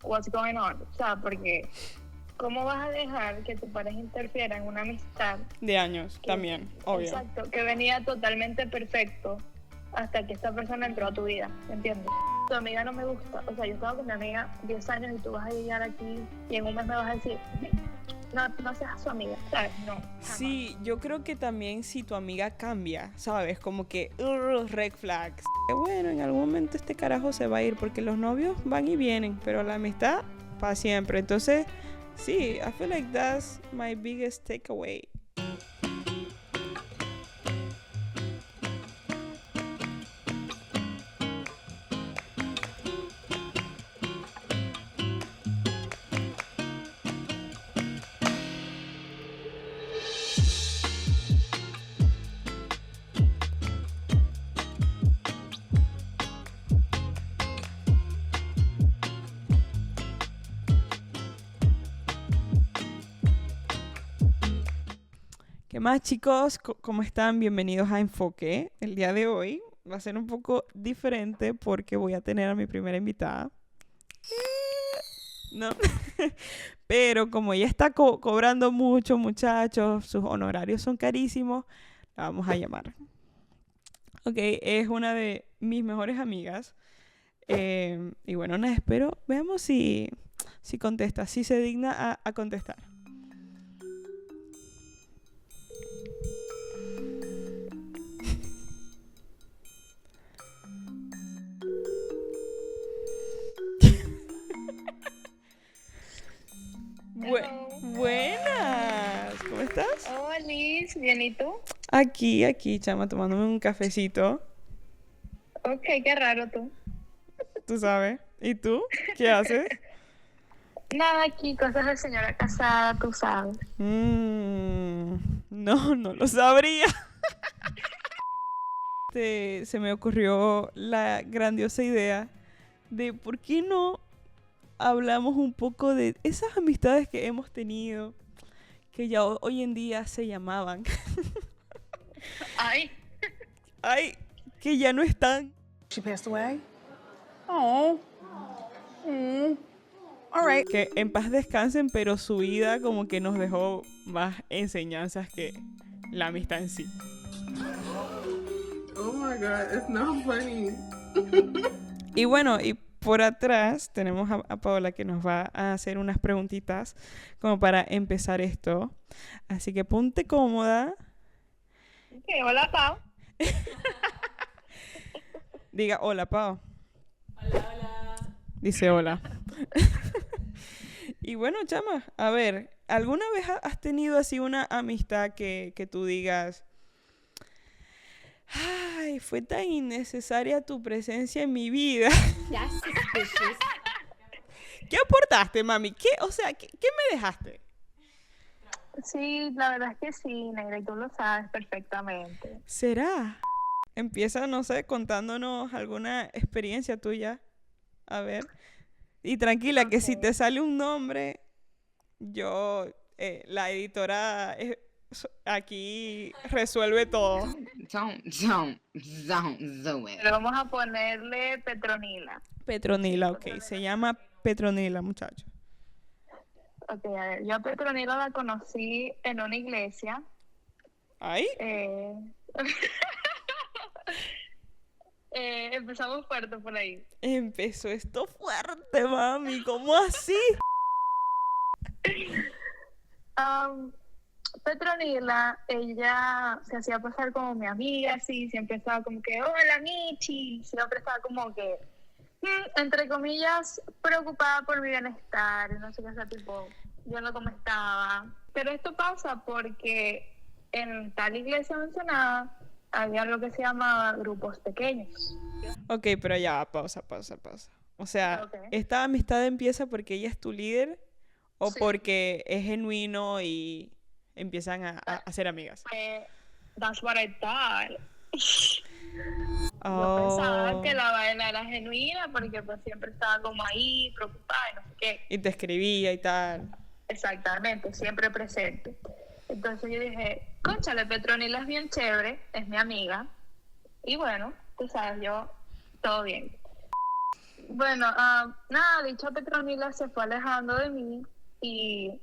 what's going on, o sea, porque ¿cómo vas a dejar que tu pareja interfiera en una amistad de años también, obvio? Exacto, que venía totalmente perfecto hasta que esta persona entró a tu vida, ¿entiendes? Tu amiga no me gusta, o sea, yo estaba con mi amiga 10 años y tú vas a llegar aquí y en un mes me vas a decir, no seas su amiga, ¿sabes? No. Jamás. Sí, yo creo que también si tu amiga cambia, ¿sabes? Como que red flags. Bueno, en algún momento este carajo se va a ir porque los novios van y vienen, pero la amistad para siempre. Entonces, sí, I feel like that's my biggest takeaway. ¿Qué más, chicos? ¿Cómo están? Bienvenidos a Enfoque. El día de hoy va a ser un poco diferente porque voy a tener a mi primera invitada. ¿No? Pero como ella está cobrando mucho, muchachos, sus honorarios son carísimos, la vamos a llamar. Ok, es una de mis mejores amigas. Y bueno, nada, espero. Veamos si contesta, si se digna a contestar. Buenas, ¿cómo estás? Hola, Liz, ¿bien y tú? Aquí, chama, tomándome un cafecito. Ok, qué raro tú. Tú sabes. ¿Y tú? ¿Qué haces? Nada, aquí, cosas de señora casada, tú sabes. No lo sabría. Se me ocurrió la grandiosa idea de por qué no hablamos un poco de esas amistades que hemos tenido, que ya hoy en día se llamaban. Ay, Que ya no están. She passed away? Oh. All right. Que en paz descansen, pero su vida como que nos dejó más enseñanzas que la amistad en sí. Oh my God, it's not funny. Y bueno, y por atrás tenemos a Paola que nos va a hacer unas preguntitas como para empezar esto. Así que ponte cómoda. okay, hola, Pau. Diga hola, Pao. Hola. Dice hola. Y bueno, chama, a ver, ¿alguna vez has tenido así una amistad que tú digas, ay, fue tan innecesaria tu presencia en mi vida? That's suspicious. ¿Qué aportaste, mami? ¿Qué me dejaste? Sí, la verdad es que sí, negra, y tú lo sabes perfectamente. ¿Será? Empieza, no sé, contándonos alguna experiencia tuya. A ver. Y tranquila, que si te sale un nombre, yo, la editora aquí resuelve todo. Don't do it. Pero vamos a ponerle Petronila. Petronila, ok. Se llama Petronila, muchacho. Ok, a ver, yo a Petronila la conocí en una iglesia. ¿Ahí? Empezamos fuerte por ahí. Empezó esto fuerte, mami. ¿Cómo así? Petronila, ella se hacía pasar como mi amiga, así, siempre estaba como que, hola, Michi, siempre estaba como que, entre comillas, preocupada por mi bienestar, no sé qué, sea, tipo, viendo cómo estaba. Pero esto pasa porque en tal iglesia mencionada había algo que se llamaba grupos pequeños. Ok, pero ya, pausa. O sea, Ok. ¿esta amistad empieza porque ella es tu líder o Sí. porque es genuino y empiezan a ser amigas? That's what I thought. Yo Oh. pensaba que la vaina era genuina porque pues siempre estaba como ahí, preocupada y no sé qué. Y te escribía y tal. Exactamente, siempre presente. Entonces yo dije, cónchale, Petronila es bien chévere, es mi amiga. Y bueno, tú sabes, yo, todo bien. Bueno, nada, dicha Petronila se fue alejando de mí y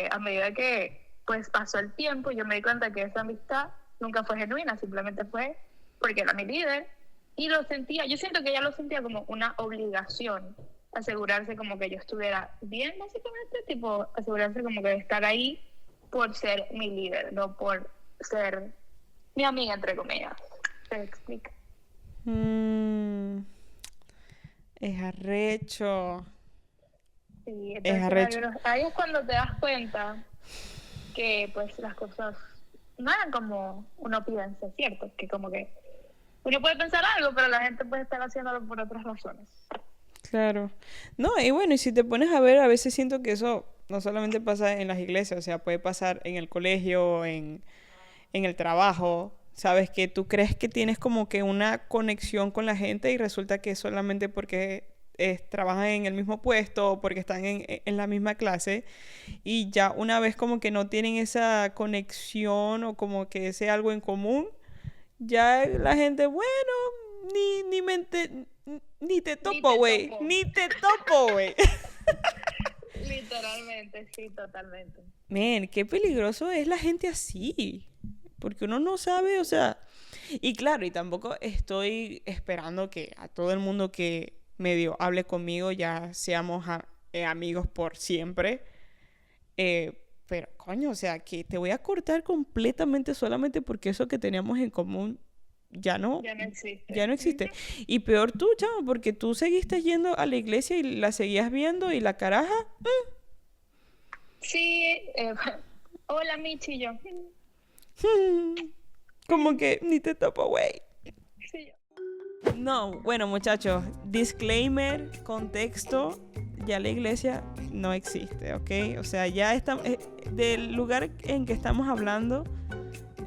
a medida que pues pasó el tiempo, yo me di cuenta que esa amistad nunca fue genuina, simplemente fue porque era mi líder y lo sentía, yo siento que ella lo sentía como una obligación, asegurarse como que yo estuviera bien, básicamente, tipo, asegurarse como que de estar ahí por ser mi líder, no por ser mi amiga, entre comillas. ¿Se explica? Es arrecho. Sí, Es entonces arrecho. ahí es cuando te das cuenta que pues las cosas no eran como uno piensa, ¿cierto? Que como que uno puede pensar algo, pero la gente puede estar haciéndolo por otras razones. Claro. No, y bueno, y si te pones a ver, a veces siento que eso no solamente pasa en las iglesias, o sea, puede pasar en el colegio, en el trabajo. Sabes que tú crees que tienes como que una conexión con la gente y resulta que es solamente porque trabajan en el mismo puesto o porque están en la misma clase y ya una vez como que no tienen esa conexión o como que ese algo en común, ya la gente, bueno, ni te topo, te güey, topo. ni te topo, güey. Literalmente, sí, totalmente. Men, qué peligroso es la gente así. Porque uno no sabe, o sea. Y claro, y tampoco estoy esperando que a todo el mundo que medio hable conmigo ya seamos amigos por siempre. Pero, coño, o sea, que te voy a cortar completamente solamente porque eso que teníamos en común ya no existe. ya no existe. Y peor tú, chamo, porque tú seguiste yendo a la iglesia y la seguías viendo y la caraja. Sí, hola Michi y yo. Como que ni te topo, güey. Sí, No, bueno, muchachos, disclaimer, contexto, ya la iglesia no existe, ¿ok? O sea, ya está, del lugar en que estamos hablando,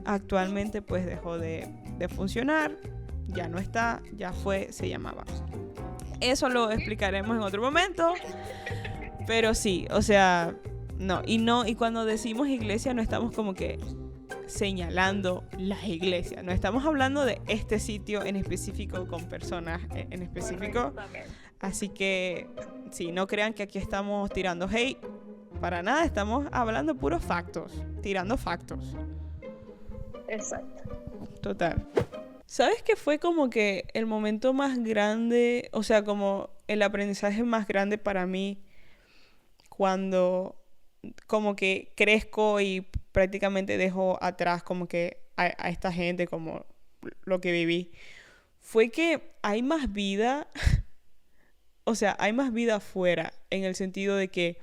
actualmente pues dejó de funcionar, ya no está, ya fue, se llamaba. Eso lo explicaremos en otro momento, pero sí, o sea, no, y cuando decimos iglesia no estamos como que señalando las iglesias. No estamos hablando de este sitio en específico con personas en específico. Así que, sí, no crean que aquí estamos tirando hate. Para nada, estamos hablando puros factos. Tirando factos. exacto. Total. ¿Sabes qué fue como que el momento más grande, o sea, como el aprendizaje más grande para mí cuando como que crezco y prácticamente dejo atrás como que a esta gente, como lo que viví? Fue que hay más vida, o sea, hay más vida afuera, en el sentido de que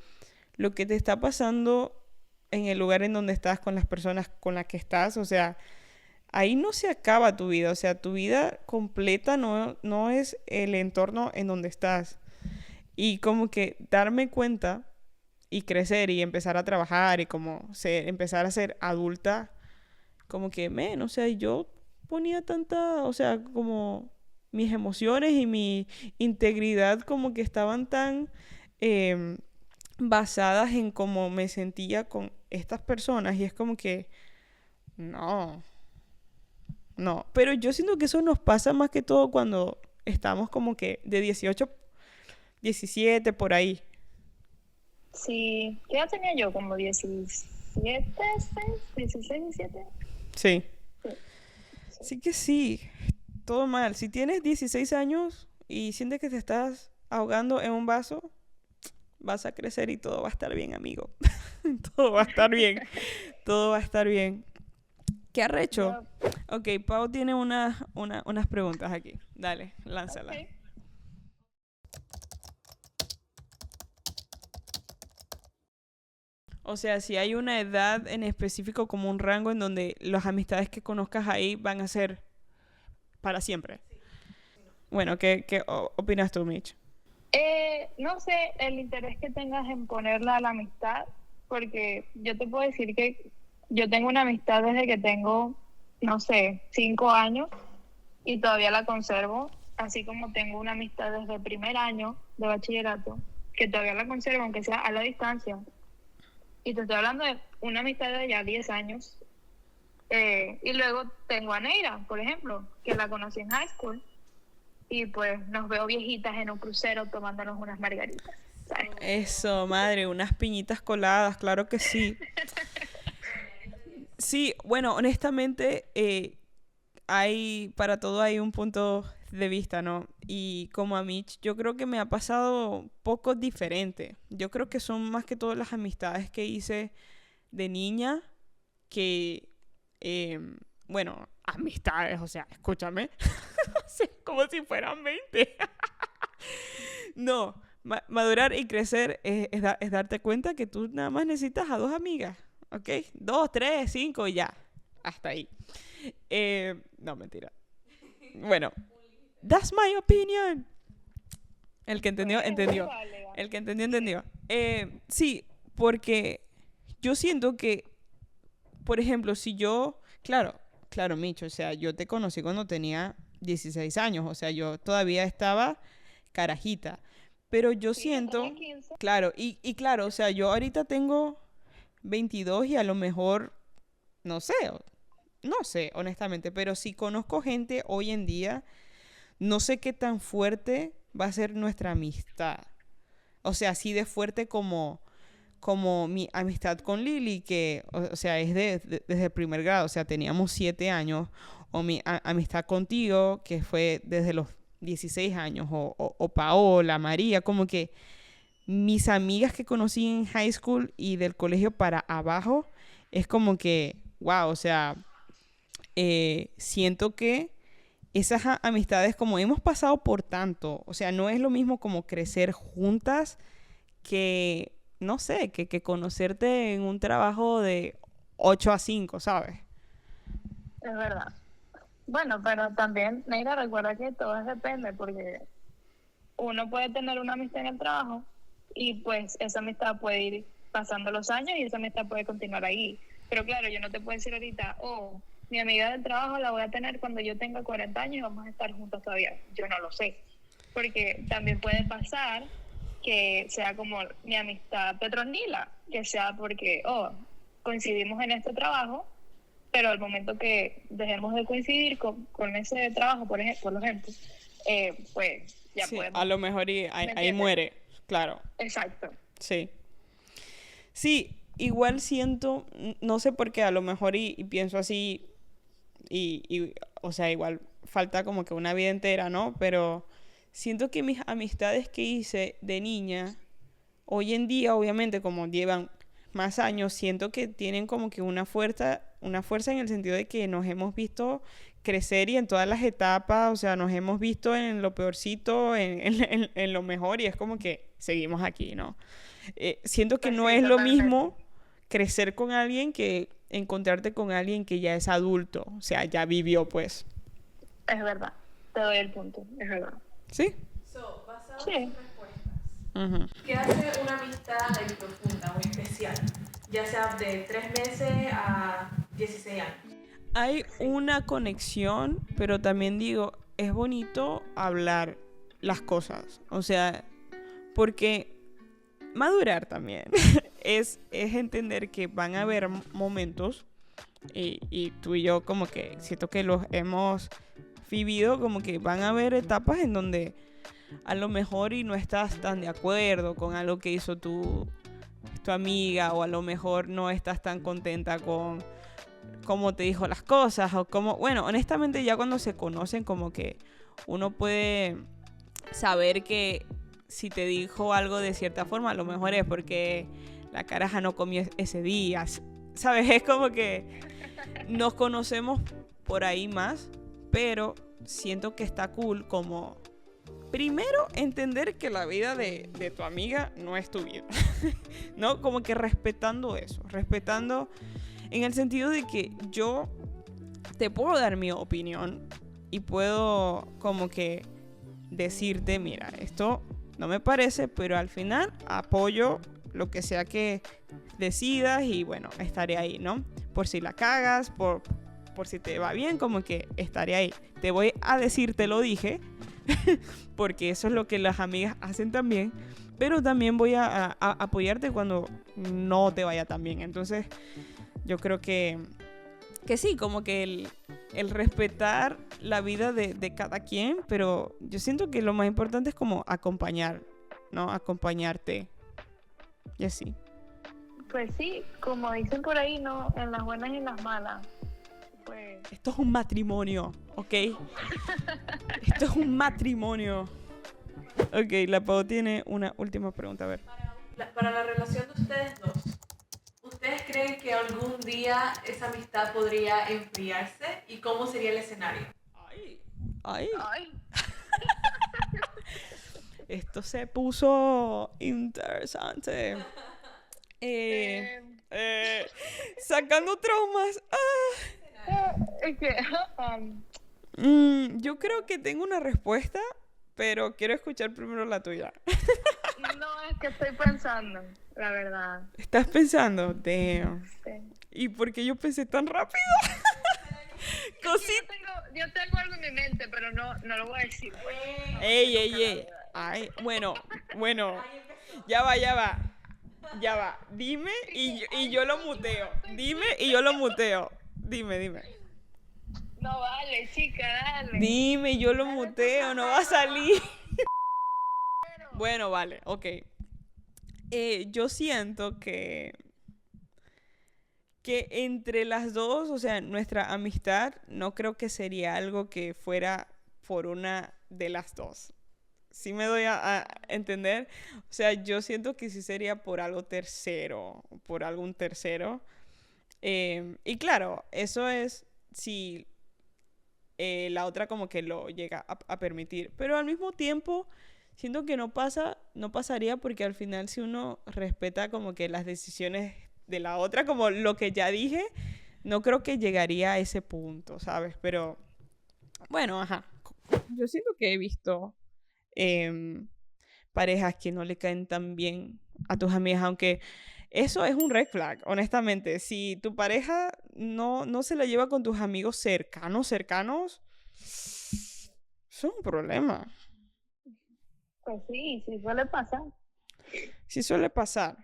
lo que te está pasando en el lugar en donde estás, con las personas con las que estás, o sea, ahí no se acaba tu vida, o sea, tu vida completa no es el entorno en donde estás. Y como que darme cuenta y crecer y empezar a trabajar y como empezar a ser adulta, como que, o sea, yo ponía tanta, o sea, como mis emociones y mi integridad como que estaban tan em, basadas en cómo me sentía con estas personas y es como que, no, pero yo siento que eso nos pasa más que todo cuando estamos como que de 18, 17 por ahí. Sí, ¿qué edad tenía yo? Como 17, 16, 17. Sí. Sí. Así que sí, todo mal. Si tienes 16 años y sientes que te estás ahogando en un vaso, vas a crecer y todo va a estar bien, amigo. Todo va a estar bien. Todo va a estar bien. ¿Qué arrecho? Ok, Pau tiene unas preguntas aquí. Dale, lánzala. Ok. O sea, si hay una edad en específico, como un rango en donde las amistades que conozcas ahí van a ser para siempre. Bueno, ¿qué opinas tú, Mitch? No sé el interés que tengas en ponerla a la amistad, porque yo te puedo decir que yo tengo una amistad desde que tengo, no sé, 5 años y todavía la conservo, así como tengo una amistad desde el primer año de bachillerato, que todavía la conservo, aunque sea a la distancia. Y te estoy hablando de una amistad de ya 10 años. Y luego tengo a Neira, por ejemplo, que la conocí en high school. y pues nos veo viejitas en un crucero tomándonos unas margaritas, ¿sabes? Eso, madre, unas piñitas coladas, claro que sí. Sí, bueno, honestamente, para todo hay un punto de vista, ¿no? Y como a Mitch, yo creo que me ha pasado un poco diferente. Yo creo que son más que todas las amistades que hice de niña que, bueno, amistades, o sea, escúchame, o sea, como si fueran 20. No, madurar y crecer es darte cuenta que tú nada más necesitas a dos amigas, ¿ok? 2, 3, 5 y ya, hasta ahí. No, mentira. Bueno, that's my opinion. El que entendió, entendió. El que entendió, entendió. Sí, porque yo siento que, por ejemplo, si yo, claro, Micho, o sea, yo te conocí cuando tenía 16 años, o sea, yo todavía estaba carajita, pero yo Sí, yo siento, tenía 15. claro, y claro, o sea, yo ahorita tengo 22 y a lo mejor, no sé, no sé, honestamente, pero si conozco gente hoy en día, no sé qué tan fuerte va a ser nuestra amistad. O sea, así de fuerte como mi amistad con Lily, que, o sea, es desde el primer grado, o sea, teníamos 7 años, o mi amistad contigo, que fue desde los 16 años, o Paola, María, como que mis amigas que conocí en high school y del colegio para abajo, es como que, wow, o sea, siento que esas amistades, como hemos pasado por tanto, o sea, no es lo mismo como crecer juntas que, no sé, que conocerte en un trabajo de 8 a 5, ¿sabes? Es verdad. Bueno, pero también, Neira, recuerda que todo depende, porque uno puede tener una amistad en el trabajo y pues esa amistad puede ir pasando los años y esa amistad puede continuar ahí. Pero claro, yo no te puedo decir ahorita, oh, mi amiga del trabajo la voy a tener cuando yo tenga 40 años y vamos a estar juntos todavía. Yo no lo sé, porque también puede pasar que sea como mi amistad Petronila, que sea porque, oh, coincidimos en este trabajo, pero al momento que dejemos de coincidir con ese trabajo, por ejemplo, pues ya Sí, podemos. a lo mejor ¿Me ahí entiendes? muere, claro, Exacto. sí. Sí, igual siento, no sé por qué, a lo mejor y pienso así, o sea, igual falta como que una vida entera, ¿no? Pero siento que mis amistades que hice de niña, hoy en día, obviamente, como llevan más años, siento que tienen como que una fuerza en el sentido de que nos hemos visto crecer y en todas las etapas, o sea, nos hemos visto en lo peorcito, en lo mejor, y es como que seguimos aquí, ¿no? Siento que Pues no sí, es lo totalmente. mismo crecer con alguien que encontrarte con alguien que ya es adulto, o sea, ya vivió, pues. Es verdad. Te doy el punto. Es verdad. ¿Sí? So, basado Sí. en sus respuestas, Ujú. ¿qué hace una amistad profunda o especial? Ya sea de 3 meses a 16 años. Hay una conexión, pero también digo, es bonito hablar las cosas. O sea, porque madurar también es entender que van a haber momentos, y tú y yo como que siento que los hemos vivido, como que van a haber etapas en donde a lo mejor y no estás tan de acuerdo con algo que hizo tu amiga, o a lo mejor no estás tan contenta con cómo te dijo las cosas, o cómo, bueno, honestamente ya cuando se conocen como que uno puede saber que si te dijo algo de cierta forma, a lo mejor es porque la caraja no comió ese día, ¿sabes? Es como que nos conocemos por ahí más, pero siento que está cool como primero entender que la vida de tu amiga no es tu vida, ¿no? Como que respetando eso, respetando en el sentido de que yo te puedo dar mi opinión y puedo como que decirte, mira, esto no me parece, pero al final apoyo lo que sea que decidas y bueno, estaré ahí, ¿no? Por si la cagas, por si te va bien, como que estaré ahí. Te voy a decir, te lo dije, porque eso es lo que las amigas hacen también, pero también voy a apoyarte cuando no te vaya tan bien. Entonces, yo creo que que sí, como que el respetar la vida de cada quien, pero yo siento que lo más importante es como acompañar, ¿no? Acompañarte. Y así. Pues sí, como dicen por ahí, ¿no? En las buenas y en las malas. Pues Esto es un matrimonio, ¿ok? Esto es un matrimonio. Ok, la Pau tiene una última pregunta, a ver. Para la relación de ustedes dos, ¿ustedes creen que algún día esa amistad podría enfriarse? ¿Y cómo sería el escenario? Ay, ay, esto se puso interesante. Sacando traumas. es que Yo creo que tengo una respuesta, pero quiero escuchar primero la tuya. no, es que estoy pensando, la verdad. ¿Estás pensando? Damn. Sí. ¿Y por qué yo pensé tan rápido? Cosita. Yo tengo algo en mi mente, pero no lo voy a decir. Pues. Ey. Ay, bueno. Ya va. Dime y yo lo muteo. Dime. No vale, chica, dale. Dime y yo lo muteo, no va a salir. Bueno, vale, ok. Yo siento que entre las dos, o sea, nuestra amistad, no creo que sería algo que fuera por una de las dos. ¿Sí me doy a entender? O sea, yo siento que sí sería por algo tercero, por algún tercero. Y claro, eso es si la otra como que lo llega a permitir. Pero al mismo tiempo, siento que no pasaría porque al final si uno respeta como que las decisiones de la otra, como lo que ya dije, no creo que llegaría a ese punto, ¿sabes? Pero bueno, ajá. Yo siento que he visto parejas que no le caen tan bien a tus amigas, aunque eso es un red flag, honestamente. Si tu pareja no se la lleva con tus amigos cercanos, eso es un problema. Pues sí suele pasar. Sí suele pasar.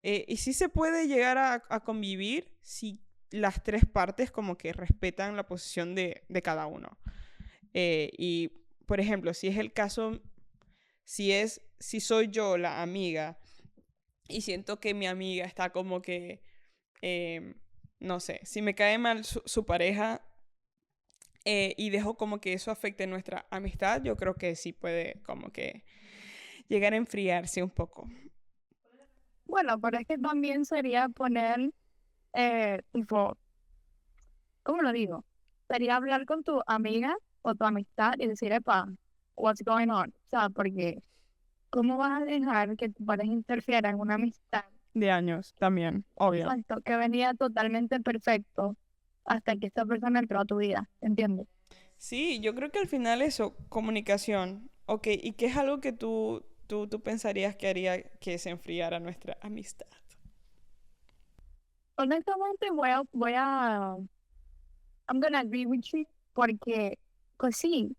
Y sí se puede llegar a convivir si las tres partes como que respetan la posición de cada uno. Y, por ejemplo, si es el caso, si soy yo la amiga y siento que mi amiga está como que, no sé, si me cae mal su pareja y dejo como que eso afecte nuestra amistad, yo creo que sí puede como que llegar a enfriarse un poco. Bueno, pero es que también sería poner, tipo, ¿cómo lo digo? Sería hablar con tu amiga o tu amistad y decir, epa, what's going on? O sea, porque ¿cómo vas a dejar que tu pareja interfiera en una amistad? De años también, obvio. Exacto, que venía totalmente perfecto hasta que esta persona entró a tu vida, ¿entiendes? Sí, yo creo que al final eso, comunicación. Ok, ¿y qué es algo que tú pensarías que haría que se enfriara nuestra amistad? Honestamente I'm gonna agree with you, porque, pues sí,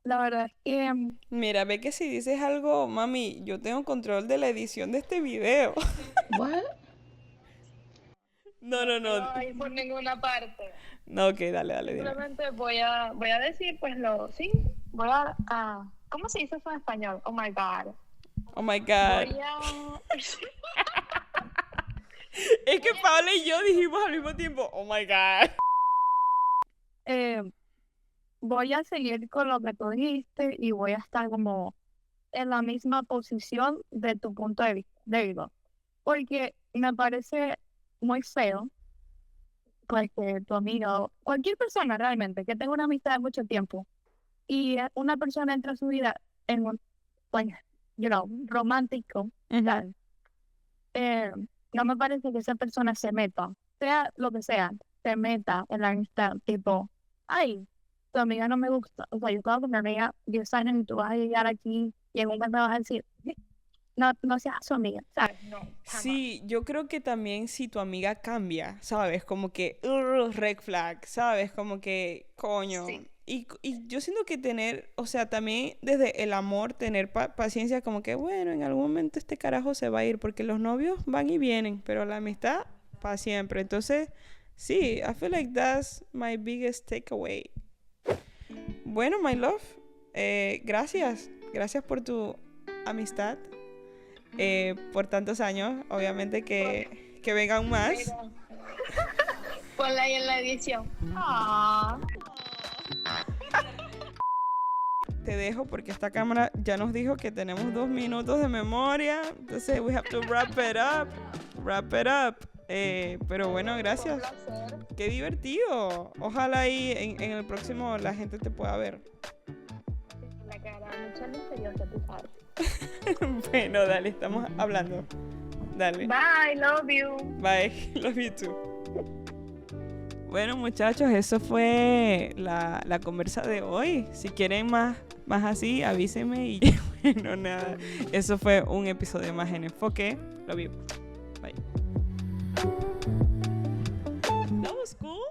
la verdad es que Mira, ve que si dices algo, mami, yo tengo control de la edición de este video. What? No. No hay por ninguna parte. No, ok, dale, dime. Simplemente voy a decir, pues ¿cómo se dice eso en español? Oh my God. Oh my God. Voy a... Es que Paola y yo dijimos al mismo tiempo, oh my God. voy a seguir con lo que tú dijiste y voy a estar como en la misma posición de tu punto de vista, David, porque me parece muy feo pues que tu amigo, cualquier persona realmente que tenga una amistad de mucho tiempo y una persona entra a su vida en un, pues, romántico, ¿sabes? No me parece que esa persona se meta, sea lo que sea, se meta en la amistad, tipo, ay, tu amiga no me gusta, o sea, yo estaba con mi amiga 10 años y tú vas a llegar aquí y en un momento vas a decir, no seas su amiga, ¿sabes? No, jamás. Sí, yo creo que también si tu amiga cambia, ¿sabes? Como que, red flag, ¿sabes? Como que, coño. Sí. Y yo siento que tener, o sea, también desde el amor, tener paciencia, como que, bueno, en algún momento este carajo se va a ir, porque los novios van y vienen, pero la amistad, para siempre. Entonces, sí, I feel like that's my biggest takeaway. Bueno, my love, gracias por tu amistad, por tantos años. Obviamente que vengan más. Mira. Ponla ahí en la edición. Ah. Te dejo porque esta cámara ya nos dijo que tenemos 2 minutos de memoria. Entonces, we have to wrap it up. Pero bueno, Un gracias. placer. Qué divertido. Ojalá ahí en el próximo la gente te pueda ver. La cara mucho misteriosa, tú sabes. Bueno, dale, estamos hablando. Dale. Bye, love you. Bye. Love you too. Bueno, muchachos, eso fue la conversa de hoy. Si quieren más así, avísenme. Y bueno, nada. Eso fue un episodio más en Enfoque. Love you. Bye. That was cool.